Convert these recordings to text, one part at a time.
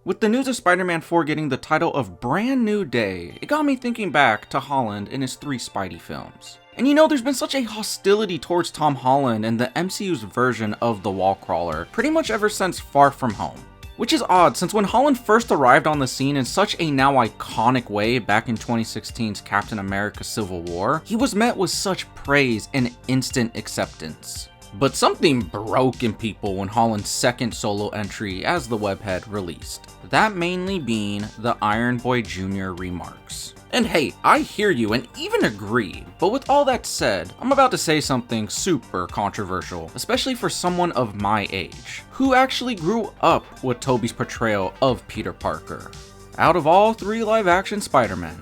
With the news of Spider-Man 4 getting the title of Brand New Day, it got me thinking back to Holland and his 3 Spidey films. And you know, there's been such a hostility towards Tom Holland and the MCU's version of the Wallcrawler pretty much ever since Far From Home. Which is odd, since when Holland first arrived on the scene in such a now iconic way back in 2016's Captain America Civil War, he was met with such praise and instant acceptance. But something broke in people when Holland's second solo entry as the Webhead released. That mainly being the Iron Boy Jr. remarks. And hey, I hear you and even agree, but with all that said, I'm about to say something super controversial, especially for someone of my age, who actually grew up with Tobey's portrayal of Peter Parker. Out of all 3 live-action Spider-Men,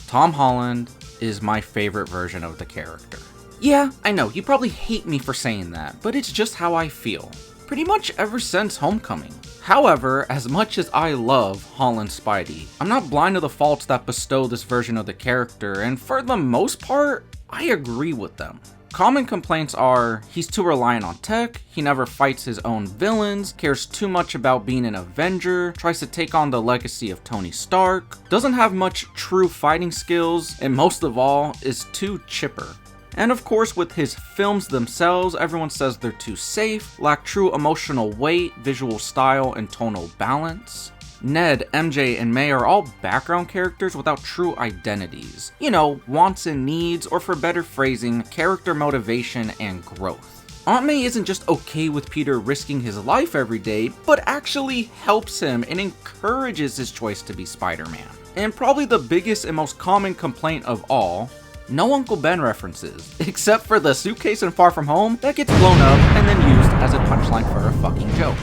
Tom Holland is my favorite version of the character. Yeah, I know, you probably hate me for saying that, but it's just how I feel. Pretty much ever since Homecoming. However, as much as I love Holland's Spidey, I'm not blind to the faults that bestow this version of the character, and for the most part, I agree with them. Common complaints are, he's too reliant on tech, he never fights his own villains, cares too much about being an Avenger, tries to take on the legacy of Tony Stark, doesn't have much true fighting skills, and most of all, is too chipper. And of course, with his films themselves, everyone says they're too safe, lack true emotional weight, visual style, and tonal balance. Ned, MJ, and May are all background characters without true identities. You know, wants and needs, or for better phrasing, character motivation and growth. Aunt May isn't just okay with Peter risking his life every day, but actually helps him and encourages his choice to be Spider-Man. And probably the biggest and most common complaint of all, no Uncle Ben references, except for the suitcase in Far From Home that gets blown up and then used as a punchline for a fucking joke.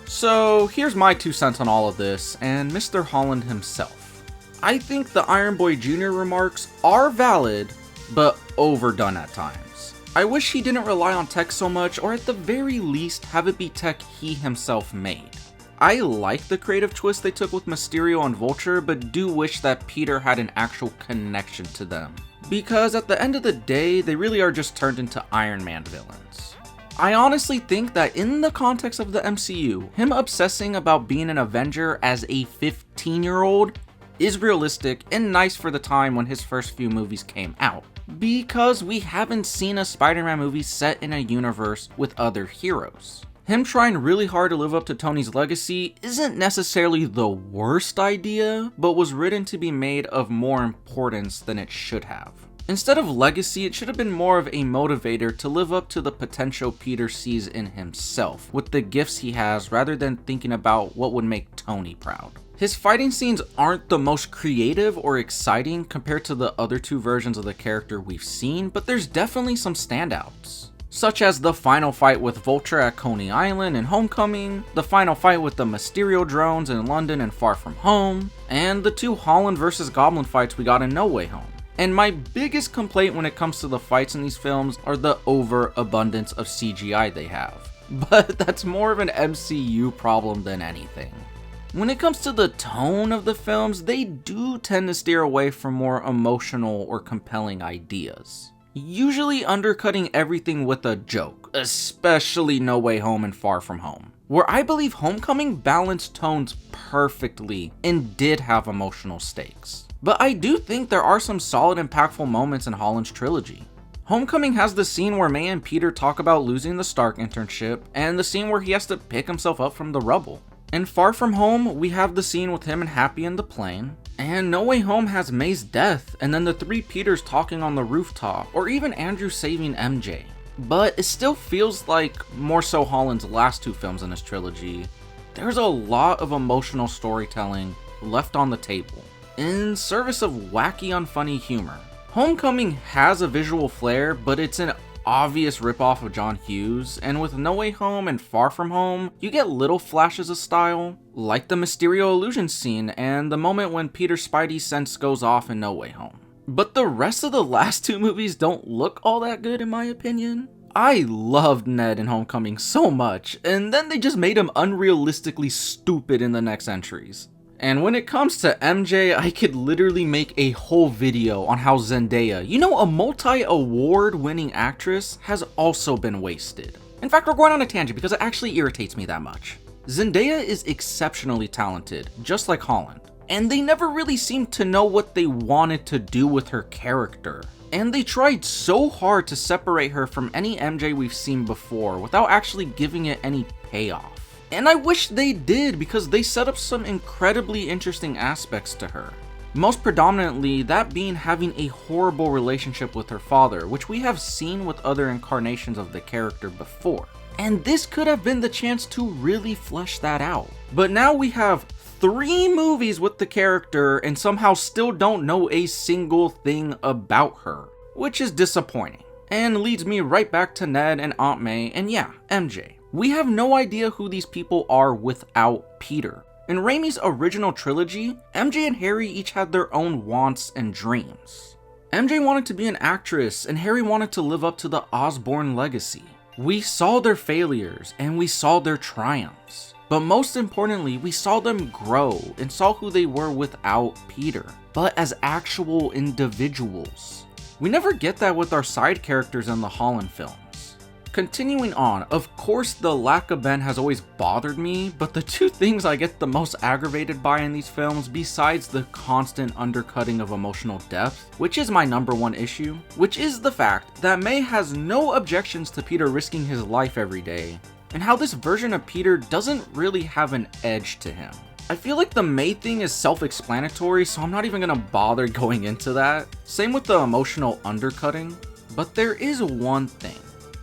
So here's my 2 cents on all of this, and Mr. Holland himself. I think the Iron Boy Jr. remarks are valid, but overdone at times. I wish he didn't rely on tech so much, or at the very least have it be tech he himself made. I like the creative twist they took with Mysterio and Vulture, but do wish that Peter had an actual connection to them. Because at the end of the day, they really are just turned into Iron Man villains. I honestly think that in the context of the MCU, him obsessing about being an Avenger as a 15-year-old is realistic and nice for the time when his first few movies came out. Because we haven't seen a Spider-Man movie set in a universe with other heroes. Him trying really hard to live up to Tony's legacy isn't necessarily the worst idea, but was written to be made of more importance than it should have. Instead of legacy, it should have been more of a motivator to live up to the potential Peter sees in himself, with the gifts he has, rather than thinking about what would make Tony proud. His fighting scenes aren't the most creative or exciting compared to the other 2 versions of the character we've seen, but there's definitely some standouts. Such as the final fight with Vulture at Coney Island in Homecoming, the final fight with the Mysterio drones in London and Far From Home, and the 2 Holland vs. Goblin fights we got in No Way Home. And my biggest complaint when it comes to the fights in these films are the overabundance of CGI they have. But that's more of an MCU problem than anything. When it comes to the tone of the films, they do tend to steer away from more emotional or compelling ideas. Usually undercutting everything with a joke, especially No Way Home and Far From Home, where I believe Homecoming balanced tones perfectly and did have emotional stakes. But I do think there are some solid impactful moments in Holland's trilogy. Homecoming has the scene where May and Peter talk about losing the Stark internship, and the scene where he has to pick himself up from the rubble. In Far From Home, we have the scene with him and Happy in the plane, and No Way Home has May's death, and then the 3 Peters talking on the rooftop, or even Andrew saving MJ. But it still feels like, more so Holland's last 2 films in his trilogy, there's a lot of emotional storytelling left on the table, in service of wacky unfunny humor. Homecoming has a visual flair, but it's an obvious ripoff of John Hughes, and with No Way Home and Far From Home, you get little flashes of style, like the Mysterio illusion scene and the moment when Peter's Spidey sense goes off in No Way Home. But the rest of the last 2 movies don't look all that good in my opinion. I loved Ned in Homecoming so much, and then they just made him unrealistically stupid in the next entries. And when it comes to MJ, I could literally make a whole video on how Zendaya, you know, a multi-award winning actress, has also been wasted. In fact, we're going on a tangent because it actually irritates me that much. Zendaya is exceptionally talented, just like Holland, and they never really seemed to know what they wanted to do with her character. And they tried so hard to separate her from any MJ we've seen before without actually giving it any payoff. And I wish they did, because they set up some incredibly interesting aspects to her. Most predominantly, that being having a horrible relationship with her father, which we have seen with other incarnations of the character before. And this could have been the chance to really flesh that out. But now we have 3 movies with the character and somehow still don't know a single thing about her, which is disappointing. And leads me right back to Ned and Aunt May and yeah, MJ. We have no idea who these people are without Peter. In Raimi's original trilogy, MJ and Harry each had their own wants and dreams. MJ wanted to be an actress and Harry wanted to live up to the Osborn legacy. We saw their failures and we saw their triumphs. But most importantly, we saw them grow and saw who they were without Peter, but as actual individuals. We never get that with our side characters in the Holland films. Continuing on, of course the lack of Ben has always bothered me, but the 2 things I get the most aggravated by in these films, besides the constant undercutting of emotional depth, which is my #1 issue, which is the fact that May has no objections to Peter risking his life every day, and how this version of Peter doesn't really have an edge to him. I feel like the May thing is self-explanatory, so I'm not even gonna bother going into that. Same with the emotional undercutting, but there is one thing.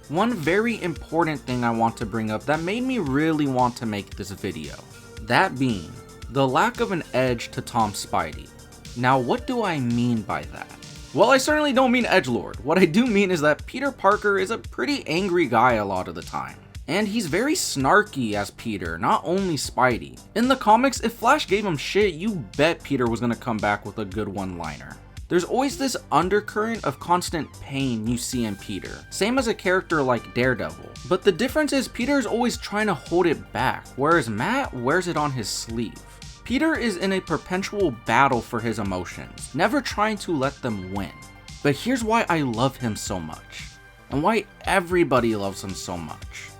One very important thing I want to bring up that made me really want to make this video. That being, the lack of an edge to Tom Spidey. Now what do I mean by that? Well, I certainly don't mean edgelord. What I do mean is that Peter Parker is a pretty angry guy a lot of the time. And he's very snarky as Peter, not only Spidey. In the comics, if Flash gave him shit, you bet Peter was gonna come back with a good one-liner. There's always this undercurrent of constant pain you see in Peter, same as a character like Daredevil. But the difference is Peter's always trying to hold it back, whereas Matt wears it on his sleeve. Peter is in a perpetual battle for his emotions, never trying to let them win. But here's why I love him so much, and why everybody loves him so much.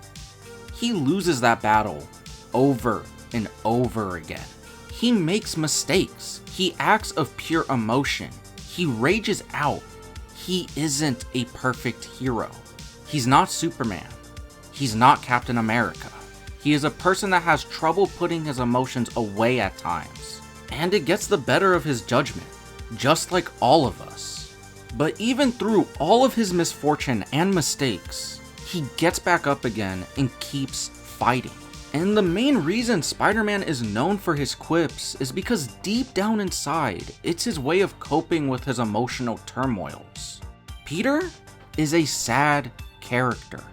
He loses that battle over and over again. He makes mistakes. He acts of pure emotion. He rages out. He isn't a perfect hero. He's not Superman. He's not Captain America. He is a person that has trouble putting his emotions away at times. And it gets the better of his judgment, just like all of us. But even through all of his misfortune and mistakes, he gets back up again and keeps fighting. And the main reason Spider-Man is known for his quips is because deep down inside, it's his way of coping with his emotional turmoils. Peter is a sad character.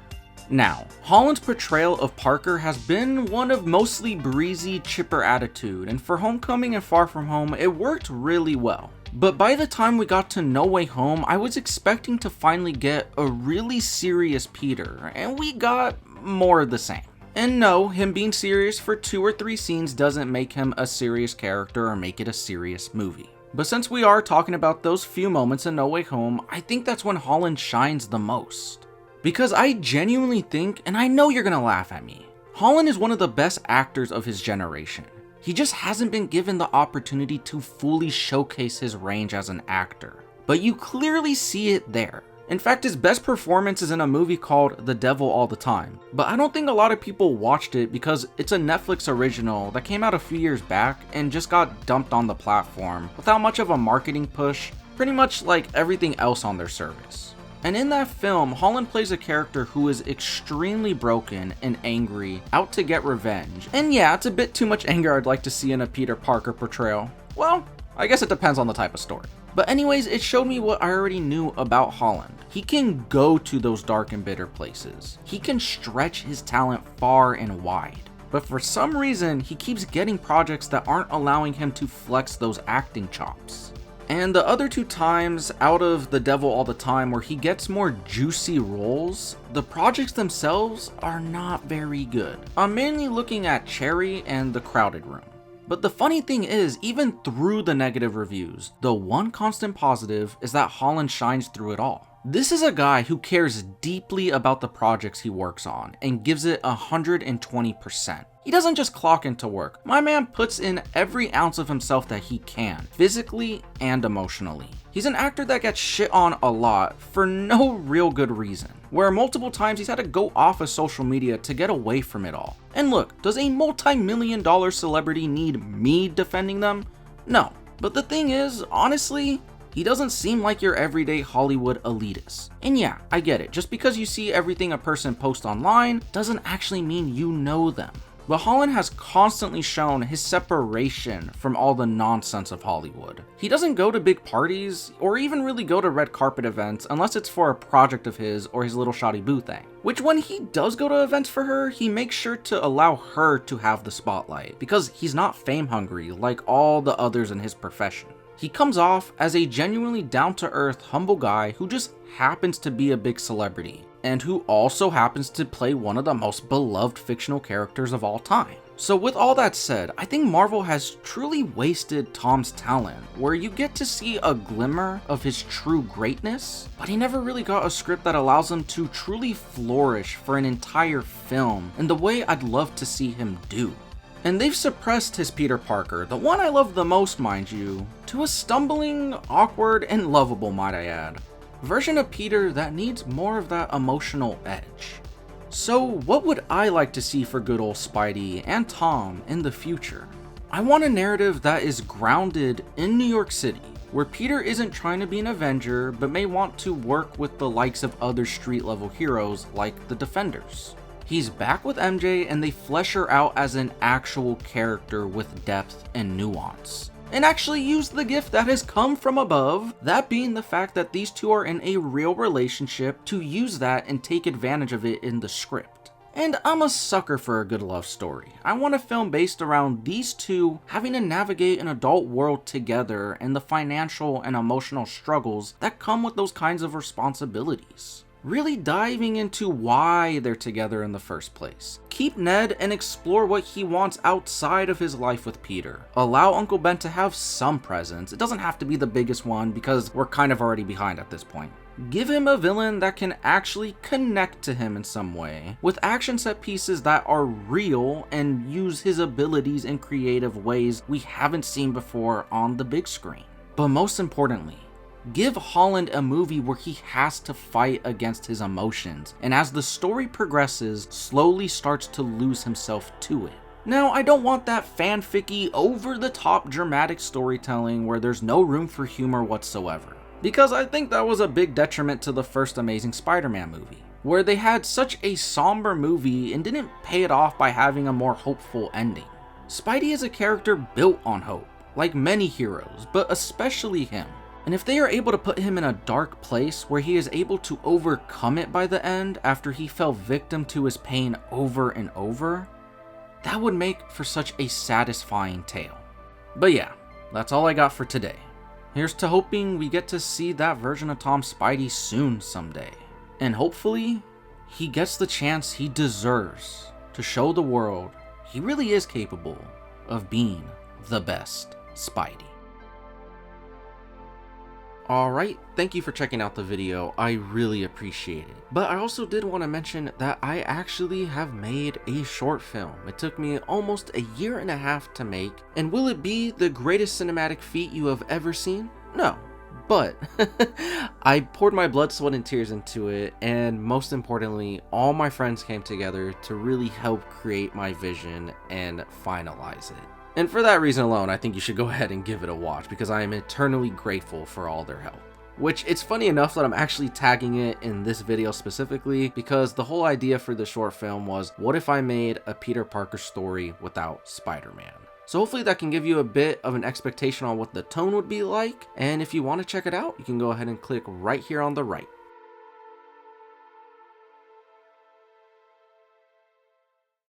Now, Holland's portrayal of Parker has been one of mostly breezy, chipper attitude, and for Homecoming and Far From Home, it worked really well. But by the time we got to No Way Home, I was expecting to finally get a really serious Peter, and we got more of the same. And no, him being serious for 2 or 3 scenes doesn't make him a serious character or make it a serious movie. But since we are talking about those few moments in No Way Home, I think that's when Holland shines the most. Because I genuinely think, and I know you're gonna laugh at me, Holland is one of the best actors of his generation. He just hasn't been given the opportunity to fully showcase his range as an actor. But you clearly see it there. In fact, his best performance is in a movie called The Devil All the Time, but I don't think a lot of people watched it because it's a Netflix original that came out a few years back and just got dumped on the platform without much of a marketing push, pretty much like everything else on their service. And in that film, Holland plays a character who is extremely broken and angry, out to get revenge. And yeah, it's a bit too much anger I'd like to see in a Peter Parker portrayal. Well, I guess it depends on the type of story. But anyways, it showed me what I already knew about Holland. He can go to those dark and bitter places. He can stretch his talent far and wide. But for some reason, he keeps getting projects that aren't allowing him to flex those acting chops. And the other 2 times out of The Devil All the Time where he gets more juicy roles, the projects themselves are not very good. I'm mainly looking at Cherry and The Crowded Room. But the funny thing is, even through the negative reviews, the one constant positive is that Holland shines through it all. This is a guy who cares deeply about the projects he works on and gives it 120%. He doesn't just clock into work. My man puts in every ounce of himself that he can, physically and emotionally. He's an actor that gets shit on a lot for no real good reason, where multiple times he's had to go off of social media to get away from it all. And look, does a multi-million-dollar celebrity need me defending them? No. But the thing is, honestly, he doesn't seem like your everyday Hollywood elitist. And yeah, I get it. Just because you see everything a person posts online doesn't actually mean you know them. But Holland has constantly shown his separation from all the nonsense of Hollywood. He doesn't go to big parties or even really go to red carpet events unless it's for a project of his or his little shoddy boo thing. Which when he does go to events for her, he makes sure to allow her to have the spotlight because he's not fame hungry like all the others in his profession. He comes off as a genuinely down-to-earth, humble guy who just happens to be a big celebrity, and who also happens to play one of the most beloved fictional characters of all time. So with all that said, I think Marvel has truly wasted Tom's talent, where you get to see a glimmer of his true greatness, but he never really got a script that allows him to truly flourish for an entire film in the way I'd love to see him do. And they've suppressed his Peter Parker, the one I love the most mind you, to a stumbling, awkward, and lovable, might I add, version of Peter that needs more of that emotional edge. So what would I like to see for good old Spidey and Tom in the future? I want a narrative that is grounded in New York City, where Peter isn't trying to be an Avenger, but may want to work with the likes of other street-level heroes like the Defenders. He's back with MJ and they flesh her out as an actual character with depth and nuance, and actually use the gift that has come from above, that being the fact that these two are in a real relationship, to use that and take advantage of it in the script. And I'm a sucker for a good love story. I want a film based around these two having to navigate an adult world together and the financial and emotional struggles that come with those kinds of responsibilities. Really diving into why they're together in the first place. Keep Ned and explore what he wants outside of his life with Peter. Allow Uncle Ben to have some presence. It doesn't have to be the biggest one because we're kind of already behind at this point. Give him a villain that can actually connect to him in some way, with action set pieces that are real and use his abilities in creative ways we haven't seen before on the big screen. But most importantly, give Holland a movie where he has to fight against his emotions, and as the story progresses, slowly starts to lose himself to it. Now, I don't want that fanficky, over-the-top dramatic storytelling where there's no room for humor whatsoever, because I think that was a big detriment to the first Amazing Spider-Man movie, where they had such a somber movie and didn't pay it off by having a more hopeful ending. Spidey is a character built on hope, like many heroes, but especially him. And if they are able to put him in a dark place where he is able to overcome it by the end after he fell victim to his pain over and over, that would make for such a satisfying tale. But yeah, that's all I got for today. Here's to hoping we get to see that version of Tom Spidey soon someday. And hopefully, he gets the chance he deserves to show the world he really is capable of being the best Spidey. Alright, thank you for checking out the video, I really appreciate it. But I also did want to mention that I actually have made a short film. It took me almost a year and a half to make, and will it be the greatest cinematic feat you have ever seen? No, but I poured my blood, sweat, and tears into it, and most importantly, all my friends came together to really help create my vision and finalize it. And for that reason alone, I think you should go ahead and give it a watch, because I am eternally grateful for all their help. Which, it's funny enough that I'm actually tagging it in this video specifically, because the whole idea for the short film was, what if I made a Peter Parker story without Spider-Man? So hopefully that can give you a bit of an expectation on what the tone would be like, and if you want to check it out, you can go ahead and click right here on the right.